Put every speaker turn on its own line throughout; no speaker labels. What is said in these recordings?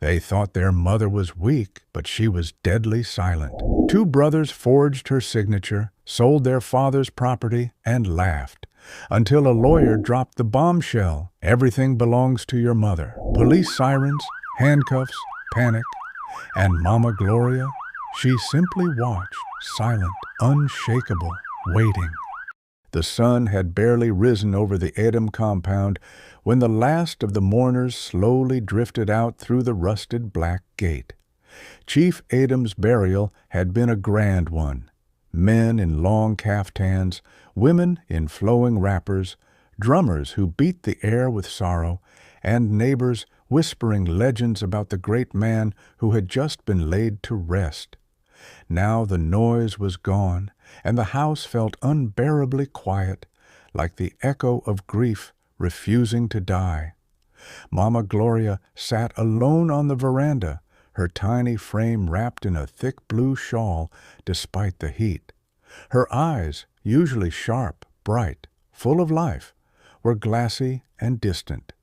They thought their mother was weak, but she was deadly silent. Two brothers forged her signature, sold their father's property, and laughed, until a lawyer dropped the bombshell. Everything belongs to your mother. Police sirens, handcuffs, panic, and Mama Gloria, she simply watched, silent, unshakable, waiting. The sun had barely risen over the UDEMY compound when the last of the mourners slowly drifted out through the rusted black gate. Chief UDEMY's burial had been a grand one. Men in long caftans, women in flowing wrappers, drummers who beat the air with sorrow, and neighbors whispering legends about the great man who had just been laid to rest. Now the noise was gone, and the house felt unbearably quiet, like the echo of grief refusing to die. Mama Gloria sat alone on the veranda, her tiny frame wrapped in a thick blue shawl despite the heat. Her eyes, usually sharp, bright, full of life, were glassy and distant.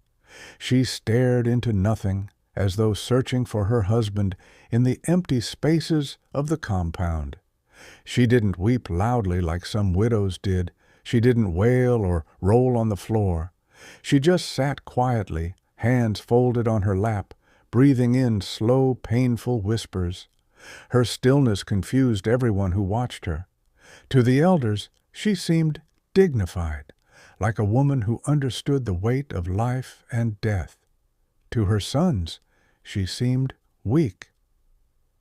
She stared into nothing, as though searching for her husband in the empty spaces of the compound. She didn't weep loudly like some widows did. She didn't wail or roll on the floor. She just sat quietly, hands folded on her lap, breathing in slow, painful whispers. Her stillness confused everyone who watched her. To the elders, she seemed dignified, like a woman who understood the weight of life and death. To her sons, she seemed weak.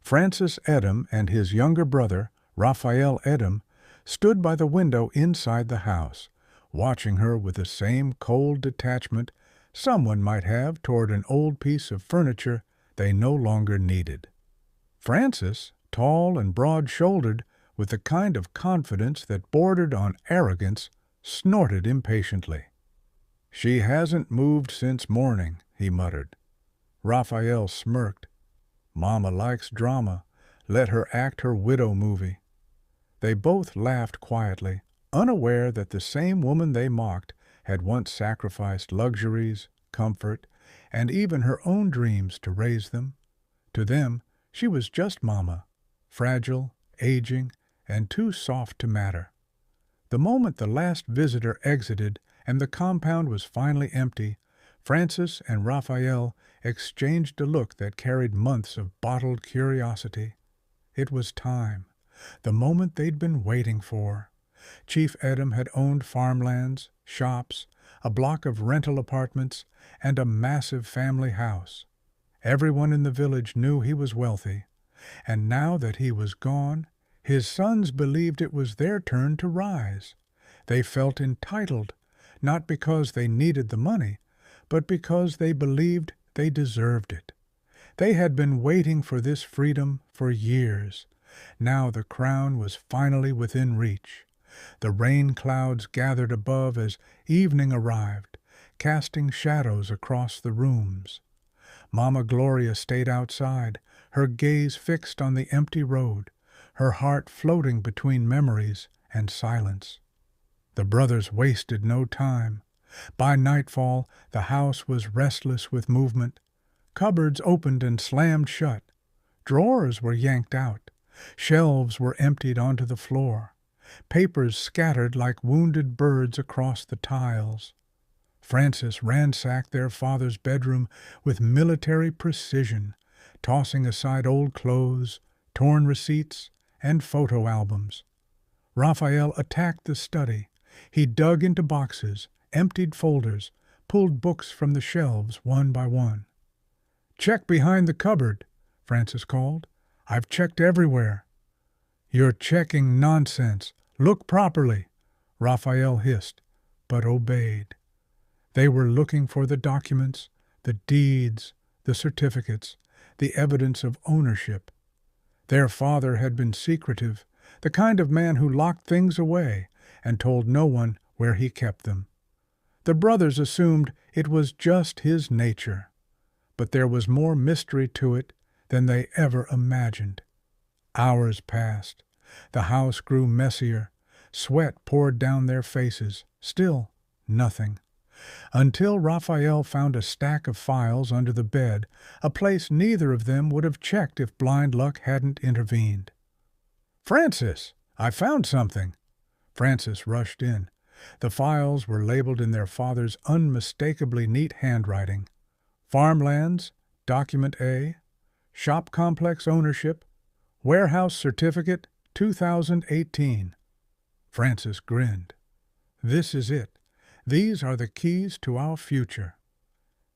Francis UDEMY and his younger brother, Raphael UDEMY, stood by the window inside the house, watching her with the same cold detachment someone might have toward an old piece of furniture they no longer needed. Francis, tall and broad-shouldered, with the kind of confidence that bordered on arrogance, snorted impatiently. "She hasn't moved since morning," he muttered. Raphael smirked. "Mama likes drama. Let her act her widow movie." They both laughed quietly, unaware that the same woman they mocked had once sacrificed luxuries, comfort, and even her own dreams to raise them. To them, she was just Mama, fragile, aging, and too soft to matter. The moment the last visitor exited and the compound was finally empty, Francis and Raphael exchanged a look that carried months of bottled curiosity. It was time, the moment they'd been waiting for. Chief UDEMY had owned farmlands, shops, a block of rental apartments, and a massive family house. Everyone in the village knew he was wealthy, and now that he was gone, his sons believed it was their turn to rise. They felt entitled, not because they needed the money, but because they believed they deserved it. They had been waiting for this freedom for years. Now the crown was finally within reach. The rain clouds gathered above as evening arrived, casting shadows across the rooms. Mama Gloria stayed outside, her gaze fixed on the empty road, her heart floating between memories and silence. The brothers wasted no time. By nightfall, the house was restless with movement. Cupboards opened and slammed shut. Drawers were yanked out. Shelves were emptied onto the floor. Papers scattered like wounded birds across the tiles. Francis ransacked their father's bedroom with military precision, tossing aside old clothes, torn receipts, and photo albums. Raphael attacked the study. He dug into boxes, emptied folders, pulled books from the shelves one by one. "Check behind the cupboard," Francis called. "I've checked everywhere." "You're checking nonsense. Look properly," Raphael hissed, but obeyed. They were looking for the documents, the deeds, the certificates, the evidence of ownership. Their father had been secretive, the kind of man who locked things away and told no one where he kept them. The brothers assumed it was just his nature, but there was more mystery to it than they ever imagined. Hours passed. The house grew messier. Sweat poured down their faces. Still, nothing. until Raphael found a stack of files under the bed, a place neither of them would have checked if blind luck hadn't intervened. "Francis, I found something." Francis rushed in. The files were labeled in their father's unmistakably neat handwriting. Farmlands, Document A, Shop Complex Ownership, Warehouse Certificate, 2018. Francis grinned. "This is it. These are the keys to our future."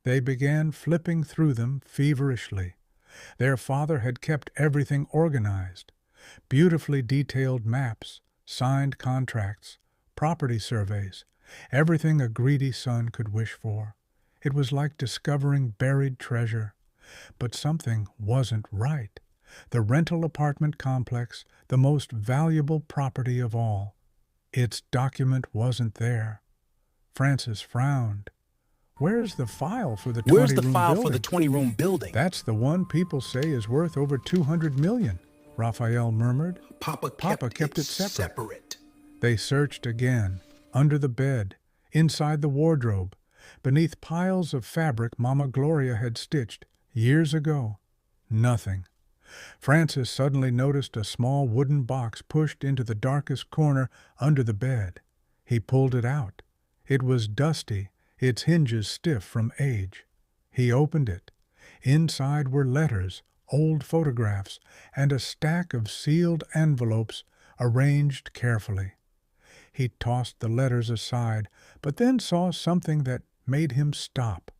They began flipping through them feverishly. Their father had kept everything organized. Beautifully detailed maps, signed contracts, property surveys, everything a greedy son could wish for. It was like discovering buried treasure. But something wasn't right. The rental apartment complex, the most valuable property of all. Its document wasn't there. Francis frowned. "Where's the file for the 20-room building?"
Where's the file for the 20-room building?
"That's the one people say is worth over $200 million, Raphael murmured.
Papa
kept it
separate.
They searched again, under the bed, inside the wardrobe, beneath piles of fabric Mama Gloria had stitched years ago. Nothing. Francis suddenly noticed a small wooden box pushed into the darkest corner under the bed. He pulled it out. It was dusty, its hinges stiff from age. He opened it. Inside were letters, old photographs, and a stack of sealed envelopes arranged carefully. He tossed the letters aside, but then saw something that made him stop.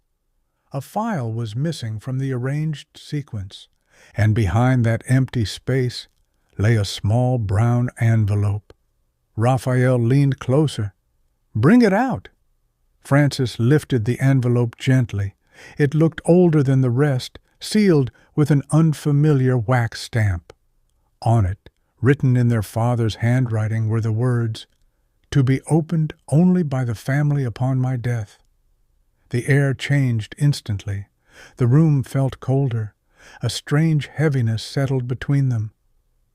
A file was missing from the arranged sequence, and behind that empty space lay a small brown envelope. Raphael leaned closer. "Bring it out." Francis lifted the envelope gently. It looked older than the rest, sealed with an unfamiliar wax stamp. On it, written in their father's handwriting, were the words, "To be opened only by the family upon my death." The air changed instantly. The room felt colder. A strange heaviness settled between them.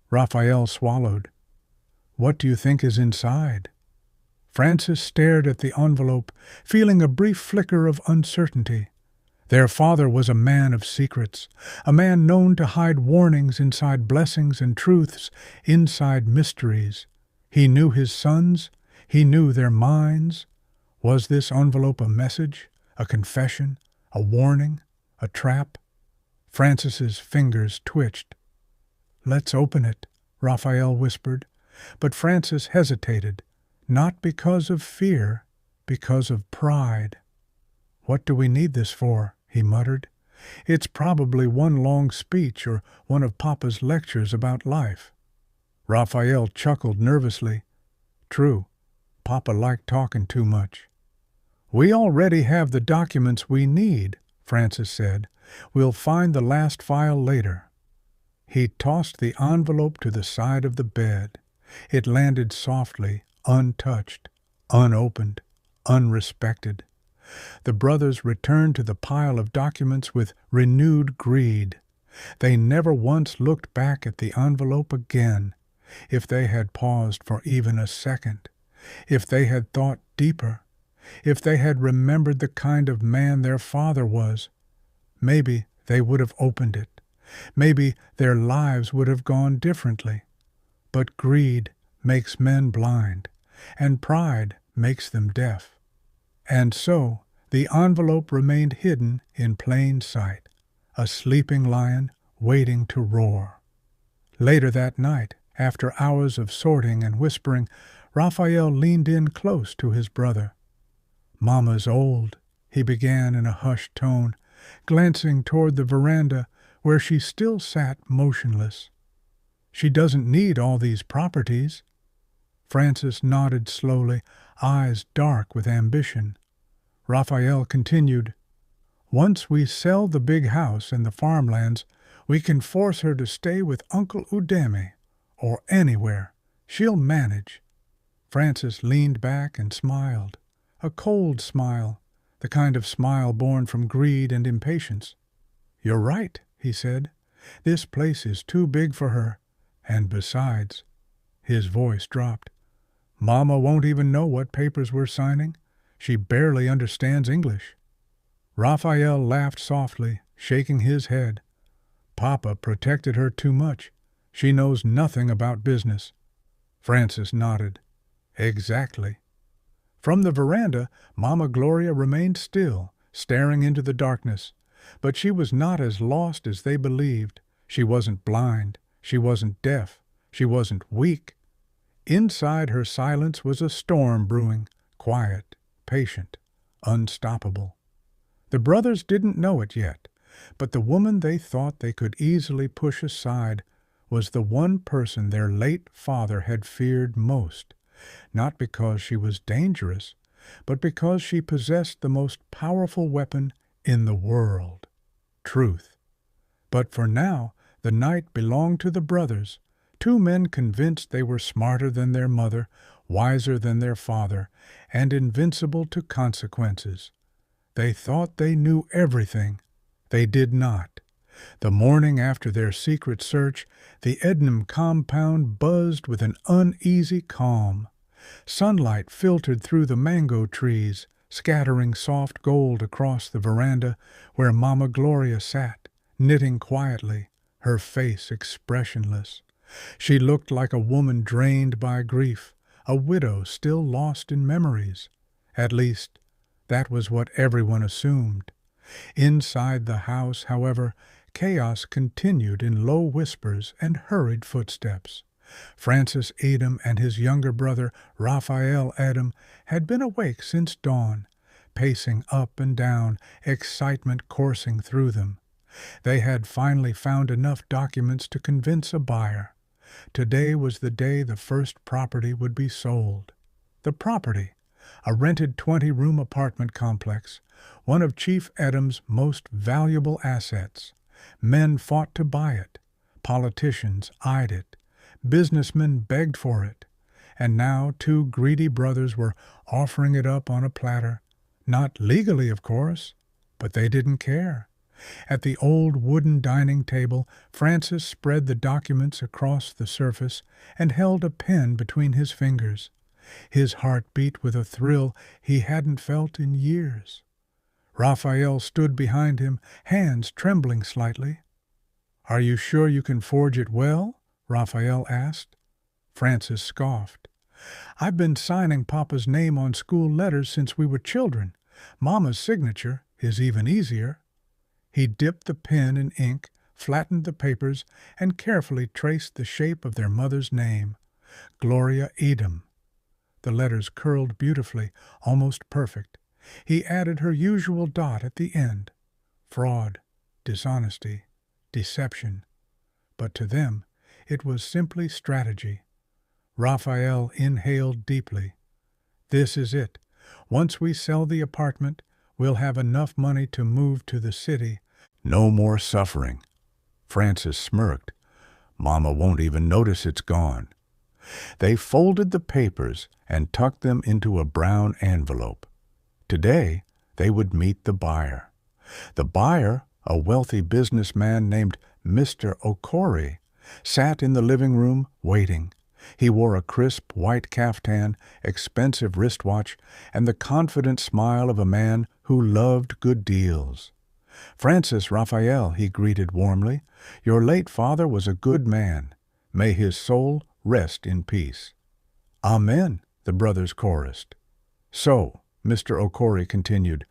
Raphael swallowed. "What do you think is inside?" Francis stared at the envelope, feeling a brief flicker of uncertainty. Their father was a man of secrets, a man known to hide warnings inside blessings and truths inside mysteries. He knew his sons. He knew their minds. Was this envelope a message, a confession, a warning, a trap? Francis's fingers twitched. "Let's open it," Raphael whispered, but Francis hesitated, not because of fear, because of pride. "What do we need this for?" he muttered. "It's probably one long speech or one of Papa's lectures about life." Raphael chuckled nervously. "True, Papa liked talking too much." "We already have the documents we need," Francis said. "We'll find the last file later." He tossed the envelope to the side of the bed. It landed softly, untouched, unopened, unrespected. The brothers returned to the pile of documents with renewed greed. They never once looked back at the envelope again. If they had paused for even a second, if they had thought deeper, if they had remembered the kind of man their father was, maybe they would have opened it. Maybe their lives would have gone differently. But greed makes men blind, and pride makes them deaf. And so the envelope remained hidden in plain sight, a sleeping lion waiting to roar. Later that night, after hours of sorting and whispering, Raphael leaned in close to his brother. "Mama's old," he began in a hushed tone, glancing toward the veranda where she still sat motionless. "She doesn't need all these properties." Francis nodded slowly, eyes dark with ambition. Raphael continued, "Once we sell the big house and the farmlands, we can force her to stay with Uncle UDEMY, or anywhere. She'll manage." Francis leaned back and smiled, a cold smile, the kind of smile born from greed and impatience. "You're right," he said. "This place is too big for her, and besides—" His voice dropped. "Mama won't even know what papers we're signing. She barely understands English." Raphael laughed softly, shaking his head. "Papa protected her too much. She knows nothing about business." Francis nodded. "Exactly." From the veranda, Mama Gloria remained still, staring into the darkness. But she was not as lost as they believed. She wasn't blind. She wasn't deaf. She wasn't weak. Inside her silence was a storm brewing, quiet, patient, unstoppable. The brothers didn't know it yet, but the woman they thought they could easily push aside was the one person their late father had feared most, not because she was dangerous, but because she possessed the most powerful weapon in the world, truth. But for now, the night belonged to the brothers, two men convinced they were smarter than their mother, wiser than their father, and invincible to consequences. They thought they knew everything. They did not. The morning after their secret search, the Ednam compound buzzed with an uneasy calm. Sunlight filtered through the mango trees, scattering soft gold across the veranda where Mama Gloria sat, knitting quietly, her face expressionless. She looked like a woman drained by grief, a widow still lost in memories. At least, that was what everyone assumed. Inside the house, however, chaos continued in low whispers and hurried footsteps. Francis Adam and his younger brother, Raphael Adam, had been awake since dawn, pacing up and down, excitement coursing through them. They had finally found enough documents to convince a buyer. Today was the day the first property would be sold. The property, a rented 20-room apartment complex, one of Chief Adam's most valuable assets. Men fought to buy it. Politicians eyed it. Businessmen begged for it. And now two greedy brothers were offering it up on a platter. Not legally, of course, but they didn't care. At the old wooden dining table, Francis spread the documents across the surface and held a pen between his fingers. His heart beat with a thrill he hadn't felt in years. Raphael stood behind him, hands trembling slightly. "Are you sure you can forge it well?" Raphael asked. Francis scoffed. "I've been signing Papa's name on school letters since we were children. Mama's signature is even easier." He dipped the pen in ink, flattened the papers, and carefully traced the shape of their mother's name, Gloria Edam. The letters curled beautifully, almost perfect. He added her usual dot at the end. Fraud, dishonesty, deception. But to them, it was simply strategy. Raphael inhaled deeply. "This is it. Once we sell the apartment, we'll have enough money to move to the city. No more suffering." Francis smirked. "Mama won't even notice it's gone." They folded the papers and tucked them into a brown envelope. Today, they would meet the buyer. The buyer, a wealthy businessman named Mr. O'Corey, sat in the living room waiting. He wore a crisp white caftan, expensive wristwatch, and the confident smile of a man who loved good deals. "Francis Raphael," he greeted warmly, "your late father was a good man. May his soul rest in peace." "Amen," the brothers chorused. "So," Mr. O'Corey continued,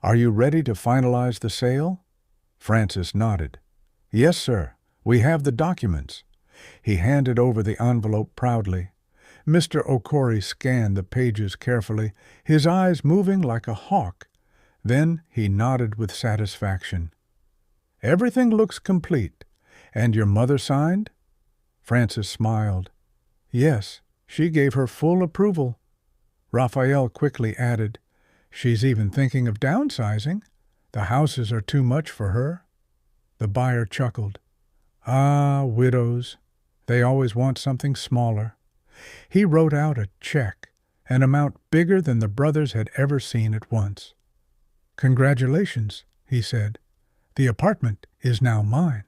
"are you ready to finalize the sale?" Francis nodded. "Yes, sir. We have the documents." He handed over the envelope proudly. Mr. O'Corey scanned the pages carefully, his eyes moving like a hawk. Then he nodded with satisfaction. "Everything looks complete. And your mother signed?" Francis smiled. "Yes, she gave her full approval." Raphael quickly added, "She's even thinking of downsizing. The houses are too much for her." The buyer chuckled. "Ah, widows. They always want something smaller." He wrote out a check, an amount bigger than the brothers had ever seen at once. "Congratulations," he said. "The apartment is now mine."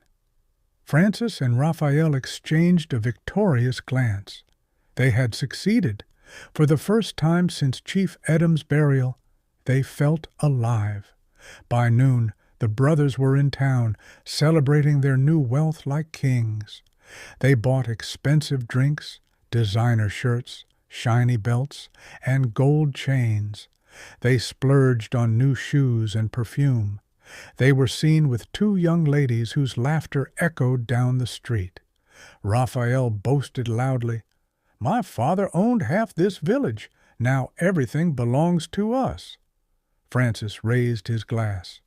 Francis and Raphael exchanged a victorious glance. They had succeeded. For the first time since Chief Adam's burial, They felt alive. By noon, the brothers were in town, celebrating their new wealth like kings. They bought expensive drinks, designer shirts, shiny belts, and gold chains. They splurged on new shoes and perfume. They were seen with two young ladies whose laughter echoed down the street. Raphael boasted loudly, "My father owned half this village. Now everything belongs to us." Francis raised his glass.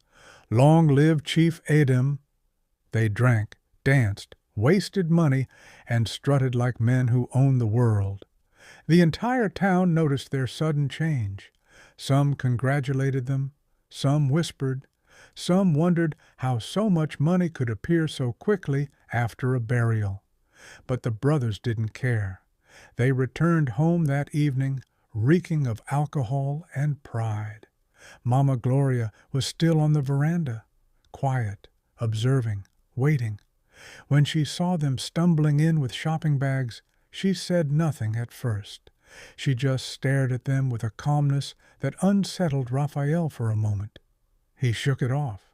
"Long live Chief Edom." They drank, danced, wasted money, and strutted like men who own the world. The entire town noticed their sudden change. Some congratulated them, some whispered, some wondered how so much money could appear so quickly after a burial. But the brothers didn't care. They returned home that evening, reeking of alcohol and pride. Mama Gloria was still on the veranda, quiet, observing, waiting. When she saw them stumbling in with shopping bags, she said nothing at first. She just stared at them with a calmness that unsettled Raphael for a moment. He shook it off.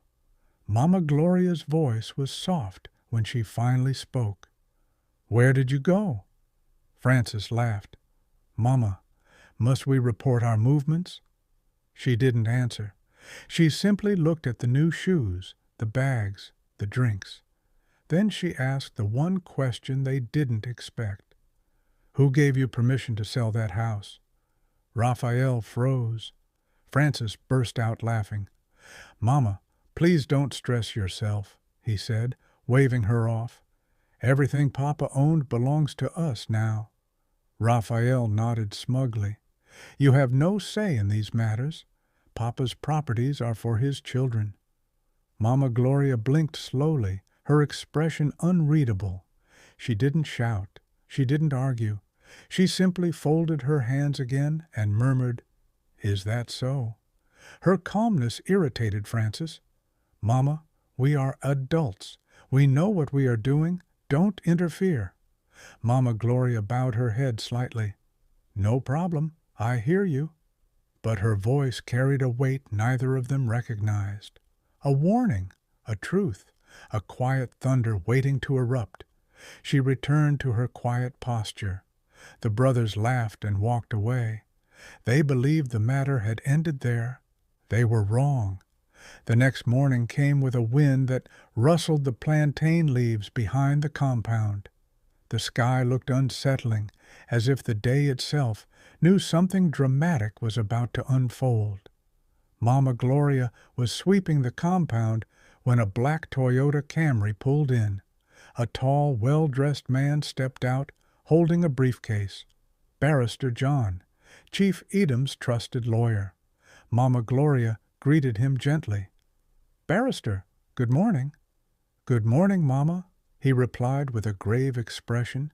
Mama Gloria's voice was soft when she finally spoke. "Where did you go?" Francis laughed. "Mama, must we report our movements?" She didn't answer. She simply looked at the new shoes, the bags, the drinks. Then she asked the one question they didn't expect. "Who gave you permission to sell that house?" Raphael froze. Francis burst out laughing. "Mama, please don't stress yourself," he said, waving her off. "Everything Papa owned belongs to us now." Raphael nodded smugly. "You have no say in these matters. Papa's properties are for his children." Mama Gloria blinked slowly, her expression unreadable. She didn't shout. She didn't argue. She simply folded her hands again and murmured, "Is that so?" Her calmness irritated Francis. "Mama, we are adults. We know what we are doing. Don't interfere." Mama Gloria bowed her head slightly. "No problem. I hear you." But her voice carried a weight neither of them recognized. A warning, a truth, a quiet thunder waiting to erupt. She returned to her quiet posture. The brothers laughed and walked away. They believed the matter had ended there. They were wrong. The next morning came with a wind that rustled the plantain leaves behind the compound. The sky looked unsettling, as if the day itself knew something dramatic was about to unfold. Mama Gloria was sweeping the compound when a black Toyota Camry pulled in. A tall, well-dressed man stepped out, holding a briefcase. Barrister John, Chief Edom's trusted lawyer. Mama Gloria greeted him gently. "Barrister, good morning." "Good morning, Mama," he replied with a grave expression.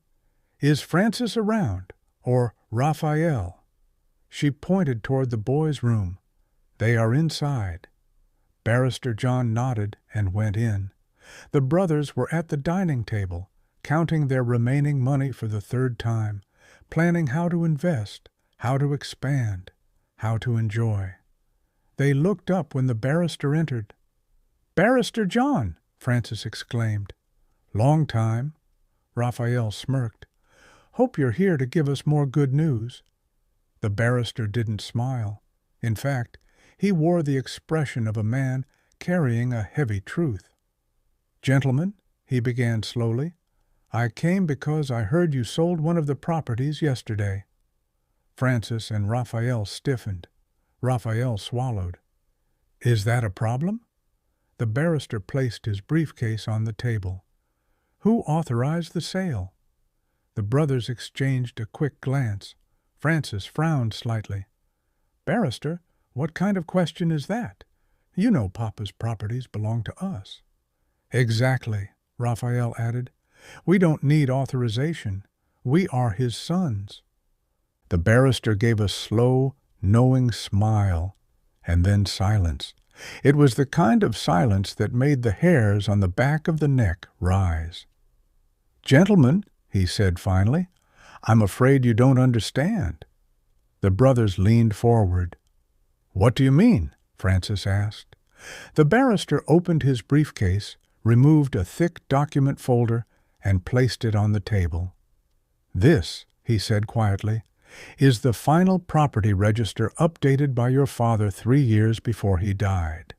"Is Francis around, or Raphael?" She pointed toward the boys' room. "They are inside." Barrister John nodded and went in. The brothers were at the dining table, counting their remaining money for the third time, planning how to invest, how to expand, how to enjoy. They looked up when the barrister entered. "Barrister John!" Francis exclaimed. "Long time." Raphael smirked. "Hope you're here to give us more good news." The barrister didn't smile. In fact, he wore the expression of a man carrying a heavy truth. "Gentlemen," he began slowly, "I came because I heard you sold one of the properties yesterday." Francis and Raphael stiffened. Raphael swallowed. "Is that a problem?" The barrister placed his briefcase on the table. "Who authorized the sale?" The brothers exchanged a quick glance. Francis frowned slightly. "Barrister, what kind of question is that? You know Papa's properties belong to us." "Exactly," Raphael added. "We don't need authorization. We are his sons." The barrister gave a slow, knowing smile, and then silence. It was the kind of silence that made the hairs on the back of the neck rise. "Gentlemen," he said finally, "I'm afraid you don't understand." The brothers leaned forward. "What do you mean?" Francis asked. The barrister opened his briefcase, removed a thick document folder, and placed it on the table. "This," he said quietly, "is the final property register updated by your father 3 years before he died."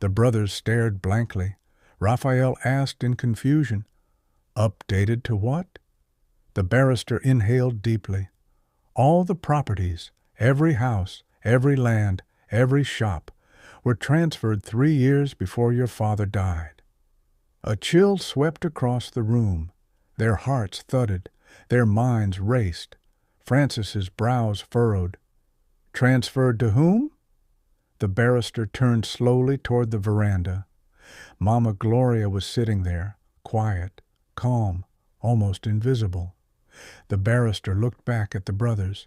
The brothers stared blankly. Raphael asked in confusion, "Updated to what?" The barrister inhaled deeply. "All the properties, every house, every land, every shop, were transferred 3 years before your father died." A chill swept across the room. Their hearts thudded. Their minds raced. Francis's brows furrowed. "Transferred to whom?" The barrister turned slowly toward the veranda. Mama Gloria was sitting there, quiet, calm, almost invisible. The barrister looked back at the brothers.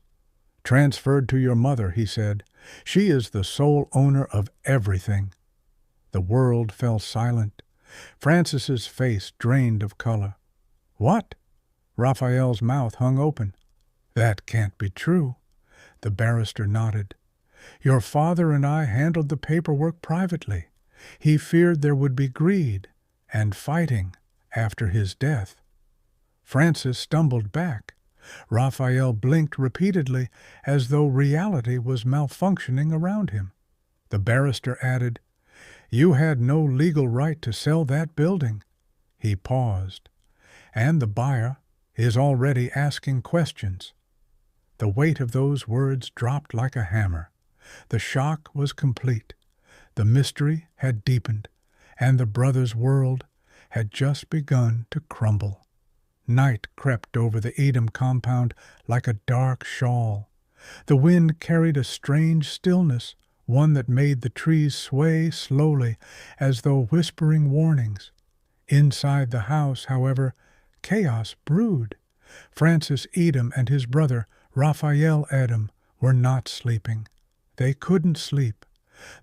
"Transferred to your mother," he said. "She is the sole owner of everything." The world fell silent. Francis's face drained of color. "What?" Raphael's mouth hung open. "That can't be true." The barrister nodded. "Your father and I handled the paperwork privately. He feared there would be greed and fighting after his death." Francis stumbled back. Raphael blinked repeatedly as though reality was malfunctioning around him. The barrister added, "You had no legal right to sell that building." He paused. "And the buyer is already asking questions." The weight of those words dropped like a hammer. The shock was complete. The mystery had deepened, and the brothers' world had just begun to crumble. Night crept over the Edom compound like a dark shawl. The wind carried a strange stillness, one that made the trees sway slowly as though whispering warnings. Inside the house, however, chaos brewed. Francis Edom and his brother, Raphael Edom, were not sleeping. They couldn't sleep.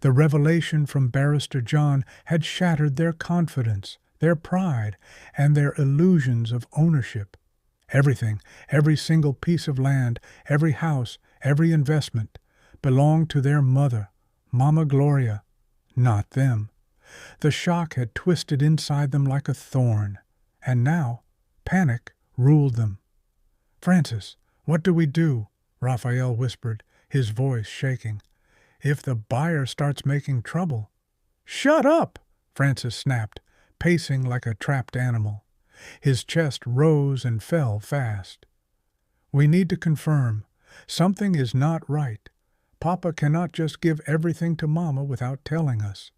The revelation from Barrister John had shattered their confidence, their pride, and their illusions of ownership. Everything, every single piece of land, every house, every investment, belonged to their mother, Mama Gloria, not them. The shock had twisted inside them like a thorn, and now panic ruled them. "Francis, what do we do?" Raphael whispered, his voice shaking. "If the buyer starts making trouble—" "Shut up!" Francis snapped, pacing like a trapped animal. His chest rose and fell fast. "We need to confirm. Something is not right. Papa cannot just give everything to Mama without telling us."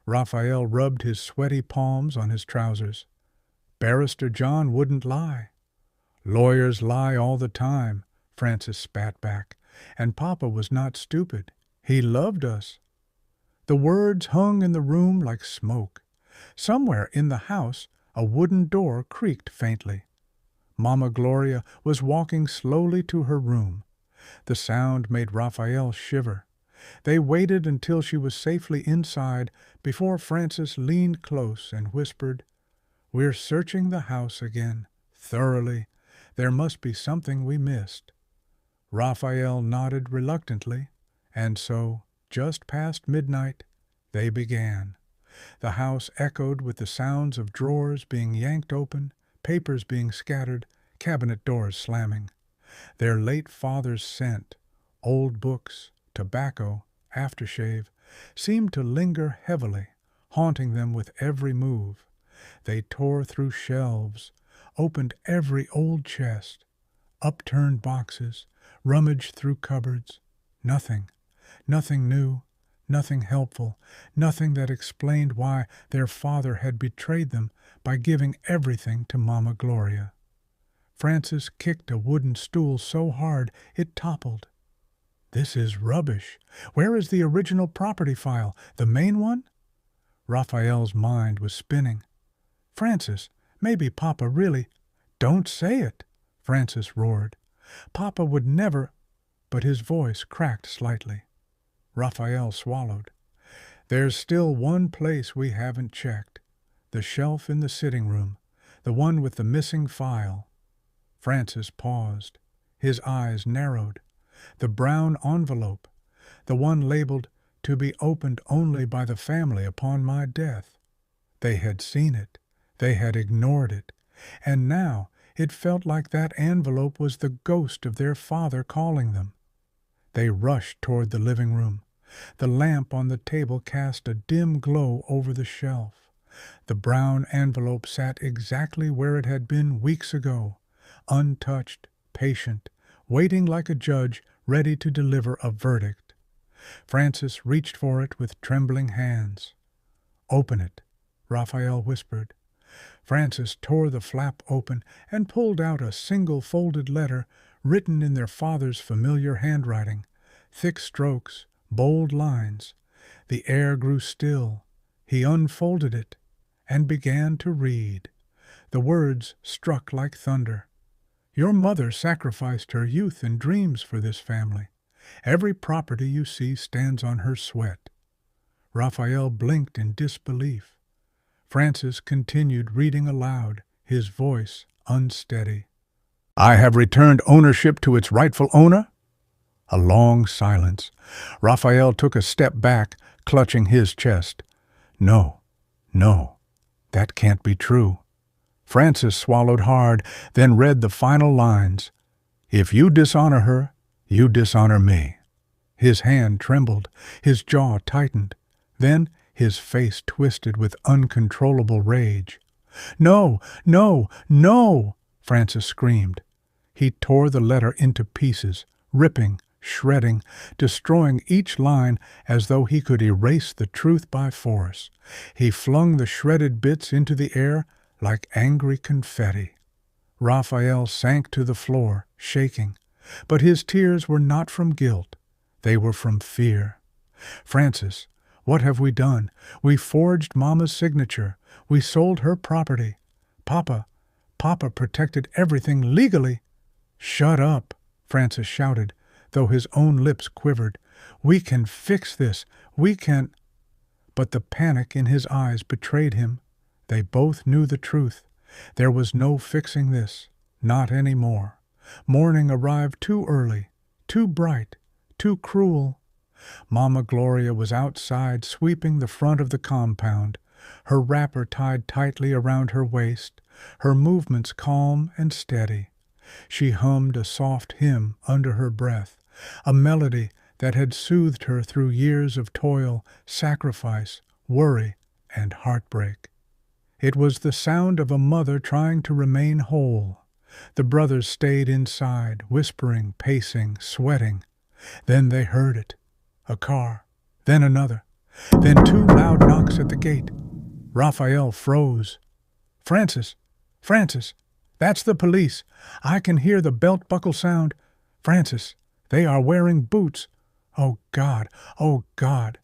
Raphael rubbed his sweaty palms on his trousers. "Barrister John wouldn't lie." "Lawyers lie all the time," Francis spat back, "and Papa was not stupid. He loved us." The words hung in the room like smoke. Somewhere in the house, a wooden door creaked faintly. Mama Gloria was walking slowly to her room. The sound made Raphael shiver. They waited until she was safely inside before Francis leaned close and whispered, "We're searching the house again, thoroughly. There must be something we missed." Raphael nodded reluctantly, and so, just past midnight, they began. The house echoed with the sounds of drawers being yanked open, papers being scattered, cabinet doors slamming. Their late father's scent, old books, tobacco, aftershave, seemed to linger heavily, haunting them with every move. They tore through shelves, opened every old chest, upturned boxes, rummaged through cupboards. Nothing new, nothing helpful, nothing that explained why their father had betrayed them by giving everything to Mama Gloria. Francis kicked a wooden stool so hard it toppled. "This is rubbish. Where is the original property file, the main one?" Raphael's mind was spinning. "Francis, maybe Papa really—" "Don't say it!" Francis roared. "Papa would never—" But his voice cracked slightly. Raphael swallowed. "There's still one place we haven't checked. The shelf in the sitting room, the one with the missing file." Francis paused. His eyes narrowed. The brown envelope, the one labeled to be opened only by the family upon my death. They had seen it, they had ignored it, and now it felt like that envelope was the ghost of their father calling them. They rushed toward the living room. The lamp on the table cast a dim glow over the shelf. The brown envelope sat exactly where it had been weeks ago, untouched, patient, waiting like a judge ready to deliver a verdict. Francis reached for it with trembling hands. "Open it," Raphael whispered. Francis tore the flap open and pulled out a single folded letter written in their father's familiar handwriting, thick strokes, bold lines. The air grew still. He unfolded it and began to read. The words struck like thunder. "Your mother sacrificed her youth and dreams for this family. Every property you see stands on her sweat." Raphael blinked in disbelief. Francis continued reading aloud, his voice unsteady. "I have returned ownership to its rightful owner?" A long silence. Raphael took a step back, clutching his chest. "No, no, that can't be true." Francis swallowed hard, then read the final lines. "If you dishonor her, you dishonor me." His hand trembled, his jaw tightened. Then his face twisted with uncontrollable rage. "No, no, no!" Francis screamed. He tore the letter into pieces, ripping, shredding, destroying each line as though he could erase the truth by force. He flung the shredded bits into the air like angry confetti. Raphael sank to the floor, shaking, but his tears were not from guilt. They were from fear. "Francis, what have we done? We forged Mama's signature. We sold her property. Papa protected everything legally." "Shut up," Francis shouted, though his own lips quivered. "We can fix this. We can—" But the panic in his eyes betrayed him. They both knew the truth. There was no fixing this, not any more. Morning arrived too early, too bright, too cruel. Mama Gloria was outside sweeping the front of the compound, her wrapper tied tightly around her waist, her movements calm and steady. She hummed a soft hymn under her breath, a melody that had soothed her through years of toil, sacrifice, worry, and heartbreak. It was the sound of a mother trying to remain whole. The brothers stayed inside, whispering, pacing, sweating. Then they heard it. A car, then another, then two loud knocks at the gate. Raphael froze. Francis, that's the police. I can hear the belt buckle sound. Francis, they are wearing boots. Oh God, oh God."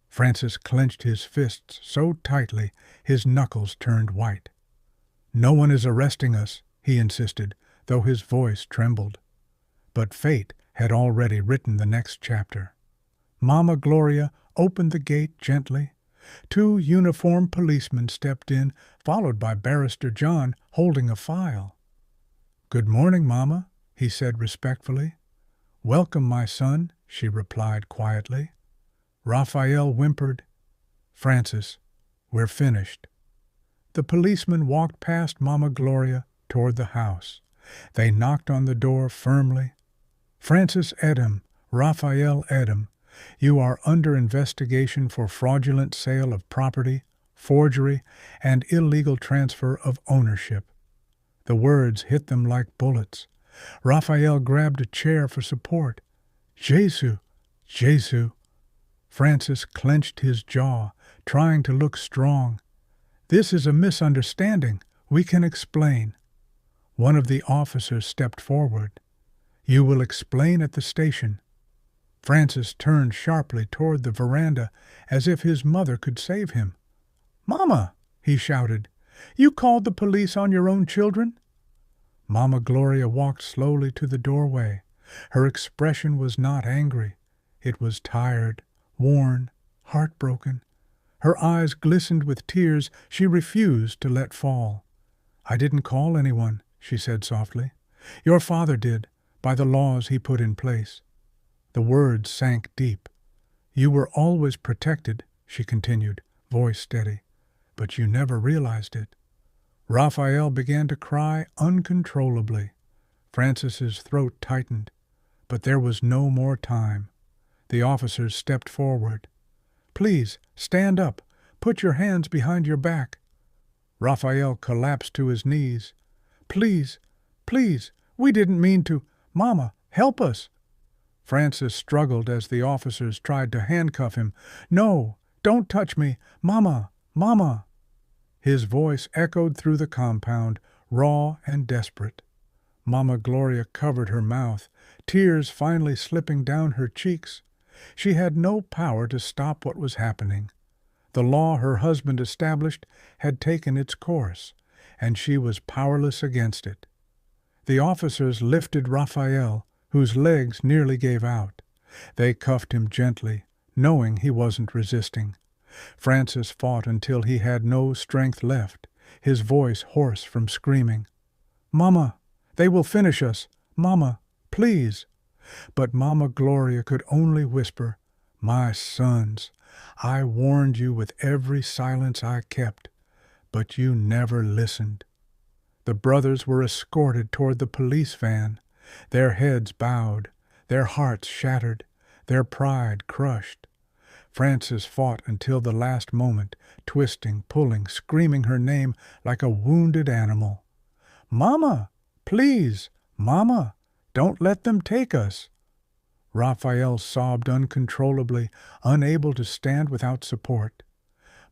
Francis clenched his fists so tightly his knuckles turned white. "No one is arresting us," he insisted, though his voice trembled. But fate had already written the next chapter. Mama Gloria opened the gate gently. Two uniformed policemen stepped in, followed by Barrister John holding a file. "Good morning, Mama," he said respectfully. "Welcome, my son," she replied quietly. Raphael whimpered, "Francis, we're finished." The policeman walked past Mama Gloria toward the house. They knocked on the door firmly. "Francis Edom, Raphael Edom, you are under investigation for fraudulent sale of property, forgery, and illegal transfer of ownership." The words hit them like bullets. Raphael grabbed a chair for support. "Jesu, Jesu." Francis clenched his jaw, trying to look strong. "This is a misunderstanding. We can explain." One of the officers stepped forward. "You will explain at the station." Francis turned sharply toward the veranda as if his mother could save him. "Mama," he shouted, "you called the police on your own children?" Mama Gloria walked slowly to the doorway. Her expression was not angry. It was tired, worn, heartbroken. Her eyes glistened with tears she refused to let fall. "I didn't call anyone," she said softly. "Your father did, by the laws he put in place." The words sank deep. "You were always protected," she continued, voice steady, "but you never realized it." Raphael began to cry uncontrollably. Francis's throat tightened, but there was no more time. The officers stepped forward. "Please, stand up. Put your hands behind your back." Raphael collapsed to his knees. "Please, please, we didn't mean to. Mama, help us." Francis struggled as the officers tried to handcuff him. "No, don't touch me. Mama, Mama." His voice echoed through the compound, raw and desperate. Mama Gloria covered her mouth, tears finally slipping down her cheeks. She had no power to stop what was happening. The law her husband established had taken its course, and she was powerless against it. The officers lifted Raphael, whose legs nearly gave out. They cuffed him gently, knowing he wasn't resisting. Francis fought until he had no strength left, his voice hoarse from screaming. "Mama, they will finish us. Mama, please." But Mama Gloria could only whisper, "My sons, I warned you with every silence I kept, but you never listened." The brothers were escorted toward the police van, their heads bowed, their hearts shattered, their pride crushed. Francis fought until the last moment, twisting, pulling, screaming her name like a wounded animal. "Mama, please, Mama, don't let them take us." Raphael sobbed uncontrollably, unable to stand without support.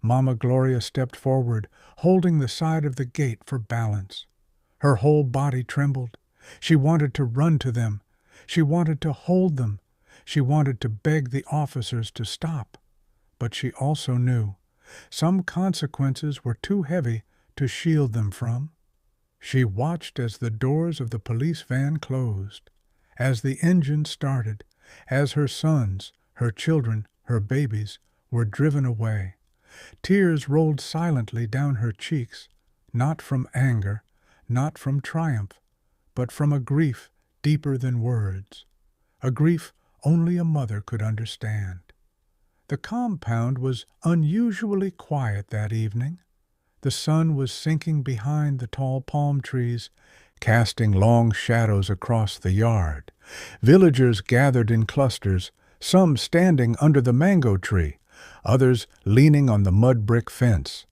Mama Gloria stepped forward, holding the side of the gate for balance. Her whole body trembled. She wanted to run to them. She wanted to hold them. She wanted to beg the officers to stop. But she also knew some consequences were too heavy to shield them from. She watched as the doors of the police van closed, as the engine started, as her sons, her children, her babies were driven away. Tears rolled silently down her cheeks, not from anger, not from triumph, but from a grief deeper than words, a grief only a mother could understand. The compound was unusually quiet that evening. The sun was sinking behind the tall palm trees, casting long shadows across the yard. Villagers gathered in clusters, some standing under the mango tree, others leaning on the mud brick fence.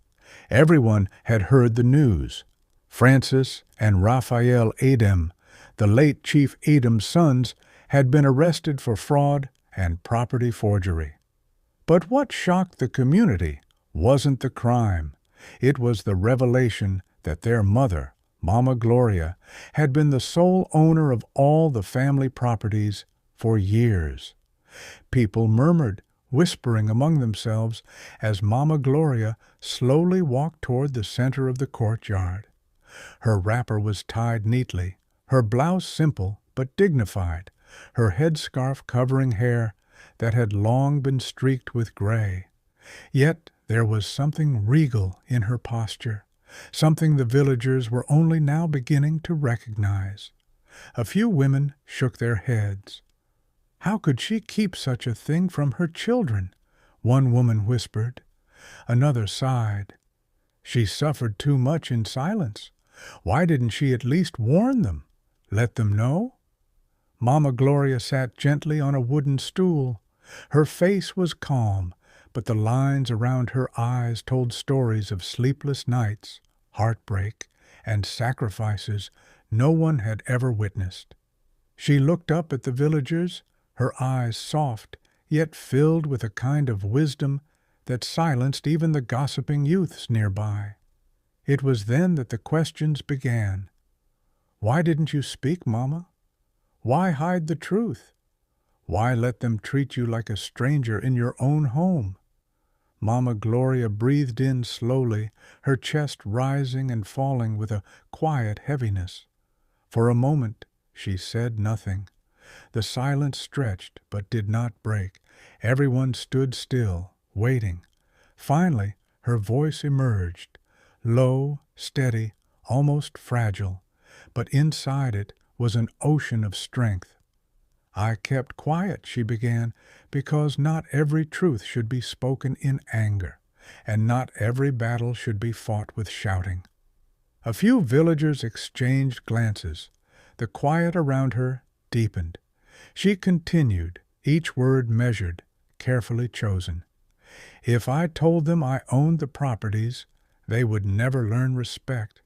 Everyone had heard the news. Francis and Raphael Adem, the late Chief Adem's sons, had been arrested for fraud and property forgery. But what shocked the community wasn't the crime. It was the revelation that their mother, Mama Gloria, had been the sole owner of all the family properties for years. People murmured, whispering among themselves, as Mama Gloria slowly walked toward the center of the courtyard. Her wrapper was tied neatly, her blouse simple but dignified, her headscarf covering hair that had long been streaked with gray. Yet there was something regal in her posture, something the villagers were only now beginning to recognize. A few women shook their heads. "How could she keep such a thing from her children?" one woman whispered. Another sighed. "She suffered too much in silence. Why didn't she at least warn them? Let them know?" Mama Gloria sat gently on a wooden stool. Her face was calm, but the lines around her eyes told stories of sleepless nights, heartbreak, and sacrifices no one had ever witnessed. She looked up at the villagers, her eyes soft, yet filled with a kind of wisdom that silenced even the gossiping youths nearby. It was then that the questions began. "Why didn't you speak, Mama? Why hide the truth? Why let them treat you like a stranger in your own home?" Mama Gloria breathed in slowly, her chest rising and falling with a quiet heaviness. For a moment she said nothing. The silence stretched but did not break. Everyone stood still, waiting. Finally her voice emerged, low, steady, almost fragile, but inside it was an ocean of strength. I kept quiet, she began, because not every truth should be spoken in anger, and not every battle should be fought with shouting. A few villagers exchanged glances. The quiet around her deepened. She continued, each word measured, carefully chosen. If I told them I owned the properties, they would never learn respect.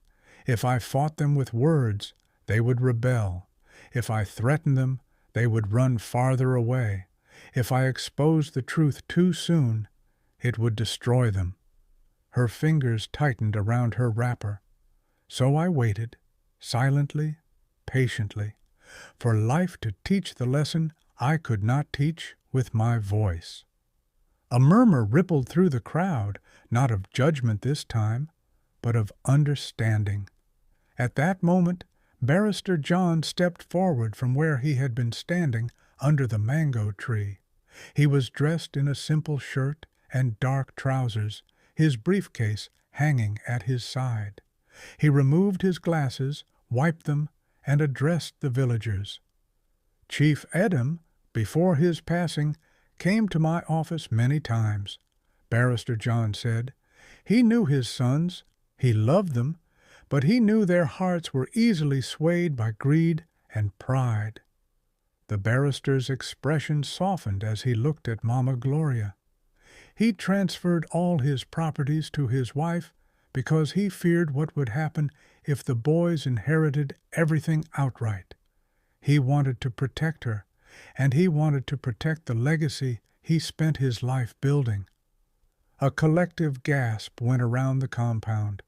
If I fought them with words, they would rebel. If I threatened them, they would run farther away. If I exposed the truth too soon, it would destroy them. Her fingers tightened around her wrapper. So I waited, silently, patiently, for life to teach the lesson I could not teach with my voice. A murmur rippled through the crowd, not of judgment this time, but of understanding. At that moment, Barrister John stepped forward from where he had been standing under the mango tree. He was dressed in a simple shirt and dark trousers, his briefcase hanging at his side. He removed his glasses, wiped them, and addressed the villagers. Chief Edom, before his passing, came to my office many times, Barrister John said. He knew his sons, he loved them, but he knew their hearts were easily swayed by greed and pride. The barrister's expression softened as he looked at Mama Gloria. He transferred all his properties to his wife because he feared what would happen if the boys inherited everything outright. He wanted to protect her, and he wanted to protect the legacy he spent his life building. A collective gasp went around the compound.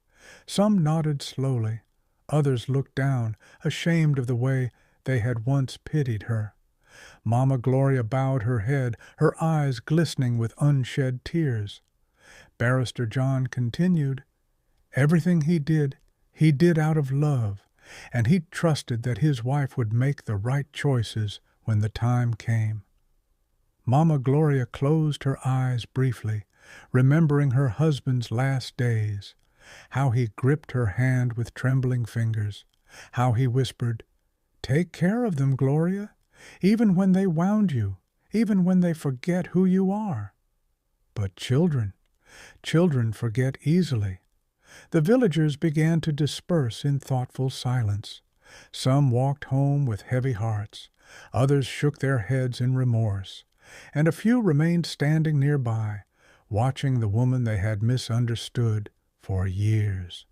Some nodded slowly. Others looked down, ashamed of the way they had once pitied her. Mama Gloria bowed her head, her eyes glistening with unshed tears. Barrister John continued, everything he did out of love, and he trusted that his wife would make the right choices when the time came. Mama Gloria closed her eyes briefly, remembering her husband's last days, how he gripped her hand with trembling fingers, how he whispered, "Take care of them, Gloria, even when they wound you, even when they forget who you are." But children forget easily. The villagers began to disperse in thoughtful silence. Some walked home with heavy hearts, others shook their heads in remorse, and a few remained standing nearby, watching the woman they had misunderstood for years.